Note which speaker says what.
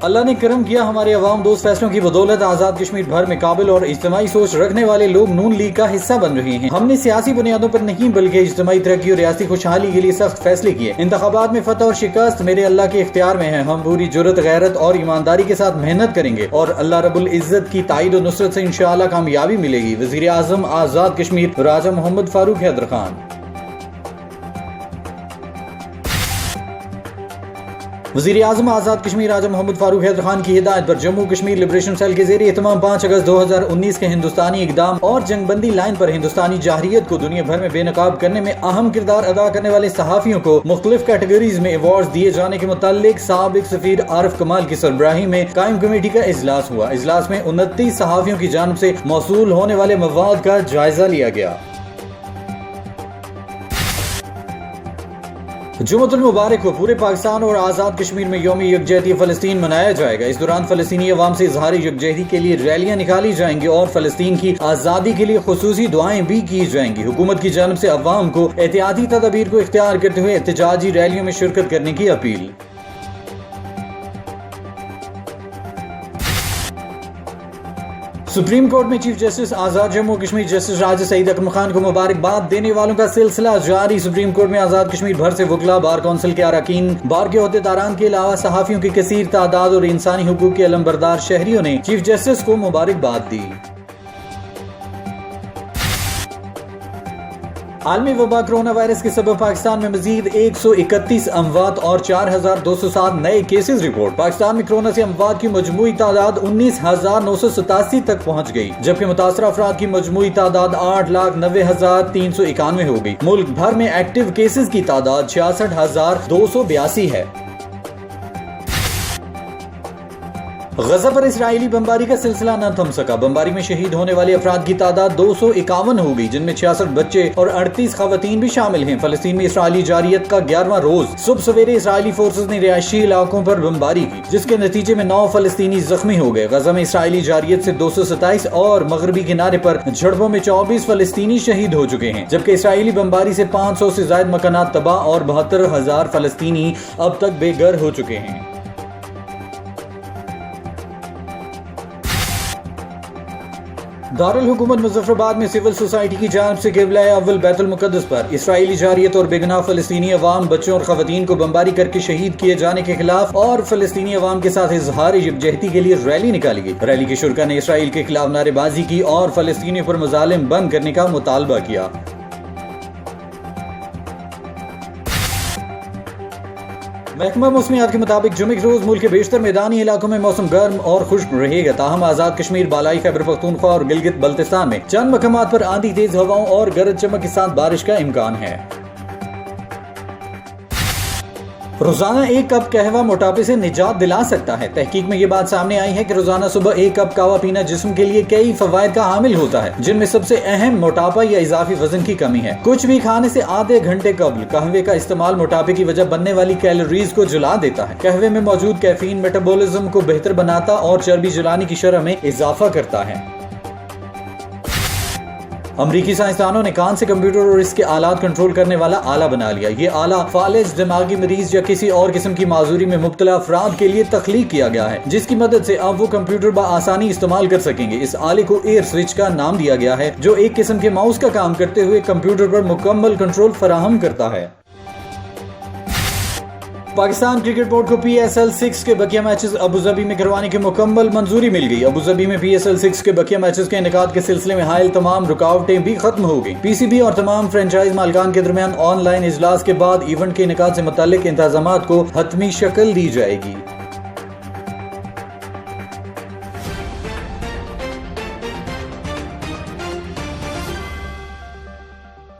Speaker 1: اللہ نے کرم کیا، ہمارے عوام دوست فیصلوں کی بدولت آزاد کشمیر بھر میں قابل اور اجتماعی سوچ رکھنے والے لوگ نون لیگ کا حصہ بن رہے ہیں۔ ہم نے سیاسی بنیادوں پر نہیں بلکہ اجتماعی ترقی اور ریاستی خوشحالی کے لیے سخت فیصلے کیے۔ انتخابات میں فتح اور شکست میرے اللہ کے اختیار میں ہے۔ ہم پوری جرات، غیرت اور ایمانداری کے ساتھ محنت کریں گے اور اللہ رب العزت کی تائید و نصرت سے انشاءاللہ کامیابی ملے گی۔ وزیر اعظم آزاد کشمیر راجہ محمد فاروق حیدر خان۔ وزیر اعظم آزاد کشمیر راجہ محمد فاروق حیدر خان کی ہدایت پر جموں کشمیر لبریشن سیل کے زیر اہتمام 5 اگست 2019 کے ہندوستانی اقدام اور جنگ بندی لائن پر ہندوستانی جارحیت کو دنیا بھر میں بے نقاب کرنے میں اہم کردار ادا کرنے والے صحافیوں کو مختلف کیٹیگریز میں ایوارڈز دیے جانے کے متعلق سابق سفیر عارف کمال کی سربراہی میں قائم کمیٹی کا اجلاس ہوا۔ اجلاس میں 29 صحافیوں کی جانب سے موصول ہونے والے مواد کا جائزہ لیا گیا۔ جمعۃ المبارک ہو، پورے پاکستان اور آزاد کشمیر میں یوم یکجہتی فلسطین منایا جائے گا۔ اس دوران فلسطینی عوام سے اظہار یکجہتی کے لیے ریلیاں نکالی جائیں گی اور فلسطین کی آزادی کے لیے خصوصی دعائیں بھی کی جائیں گی۔ حکومت کی جانب سے عوام کو احتیاطی تدابیر کو اختیار کرتے ہوئے احتجاجی ریلیوں میں شرکت کرنے کی اپیل۔ سپریم کورٹ میں چیف جسٹس آزاد جموں کشمیر جسٹس راجہ سعید اکرم خان کو مبارکباد دینے والوں کا سلسلہ جاری۔ سپریم کورٹ میں آزاد کشمیر بھر سے وکلاء، بار کونسل کے اراکین، بار کے عہدیداران کے علاوہ صحافیوں کی کثیر تعداد اور انسانی حقوق کے علمبردار شہریوں نے چیف جسٹس کو مبارکباد دی۔ عالمی وبا کرونا وائرس کے سبب پاکستان میں مزید 131 اموات اور 4207 نئے کیسز رپورٹ۔ پاکستان میں کرونا سے اموات کی مجموعی تعداد 19,987 تک پہنچ گئی، جبکہ متاثرہ افراد کی مجموعی تعداد 8,90,391 ہو گئی۔ ملک بھر میں ایکٹیو کیسز کی تعداد 66,282 ہے۔ غزہ پر اسرائیلی بمباری کا سلسلہ نہ تھم سکا۔ بمباری میں شہید ہونے والے افراد کی تعداد 251 ہو گئی، جن میں 66 بچے اور 38 خواتین بھی شامل ہیں۔ فلسطین میں اسرائیلی جارحیت کا 11واں روز صبح سویرے اسرائیلی فورسز نے رہائشی علاقوں پر بمباری کی، جس کے نتیجے میں 9 فلسطینی زخمی ہو گئے۔ غزہ میں اسرائیلی جارحیت سے 227 اور مغربی کنارے پر جھڑپوں میں 24 فلسطینی شہید ہو چکے ہیں، جبکہ اسرائیلی بمباری سے 500 سے زائد مکانات تباہ اور 72,000 فلسطینی اب تک بے گھر ہو چکے ہیں۔ دارالحکومت مظفر آباد میں سول سوسائٹی کی جانب سے قبلہ اول بیت المقدس پر اسرائیلی جارحیت اور بے گناہ فلسطینی عوام، بچوں اور خواتین کو بمباری کر کے شہید کیے جانے کے خلاف اور فلسطینی عوام کے ساتھ اظہار یکجہتی کے لیے ریلی نکالی گئی۔ ریلی کے شرکاء نے اسرائیل کے خلاف نعرے بازی کی اور فلسطینیوں پر مظالم بند کرنے کا مطالبہ کیا۔ محکمہ موسمیات کے مطابق جمعے کے روز ملک کے بیشتر میدانی علاقوں میں موسم گرم اور خشک رہے گا، تاہم آزاد کشمیر، بالائی خیبر پختونخوا اور گلگت بلتستان میں چند مقامات پر آندھی، تیز ہواؤں اور گرج چمک کے ساتھ بارش کا امکان ہے۔ روزانہ 1 کپ قہوہ موٹاپے سے نجات دلا سکتا ہے۔ تحقیق میں یہ بات سامنے آئی ہے کہ روزانہ صبح 1 کپ قہوہ پینا جسم کے لیے کئی فوائد کا حامل ہوتا ہے، جن میں سب سے اہم موٹاپا یا اضافی وزن کی کمی ہے۔ کچھ بھی کھانے سے آدھے گھنٹے قبل قہوے کا استعمال موٹاپے کی وجہ بننے والی کیلوریز کو جلا دیتا ہے۔ قہوے میں موجود کیفین میٹابولزم کو بہتر بناتا اور چربی جلانے کی شرح میں اضافہ کرتا ہے۔ امریکی سائنسدانوں نے کان سے کمپیوٹر اور اس کے آلات کنٹرول کرنے والا آلہ بنا لیا۔ یہ آلہ فالج، دماغی مریض یا کسی اور قسم کی معذوری میں مبتلا افراد کے لیے تخلیق کیا گیا ہے، جس کی مدد سے اب وہ کمپیوٹر بآسانی استعمال کر سکیں گے۔ اس آلے کو ایئر سوئچ کا نام دیا گیا ہے، جو ایک قسم کے ماؤس کا کام کرتے ہوئے کمپیوٹر پر مکمل کنٹرول فراہم کرتا ہے۔ پاکستان کرکٹ بورڈ کو PSL 6 کے بقیہ میچز ابوظہبی میں کروانے کی مکمل منظوری مل گئی۔ ابوظہبی میں PSL 6 کے بقیہ میچز کے انعقاد کے سلسلے میں حائل تمام رکاوٹیں بھی ختم ہو گئیں۔ PCB اور تمام فرنچائز مالکان کے درمیان آن لائن اجلاس کے بعد ایونٹ کے انعقاد سے متعلق انتظامات کو حتمی شکل دی جائے گی۔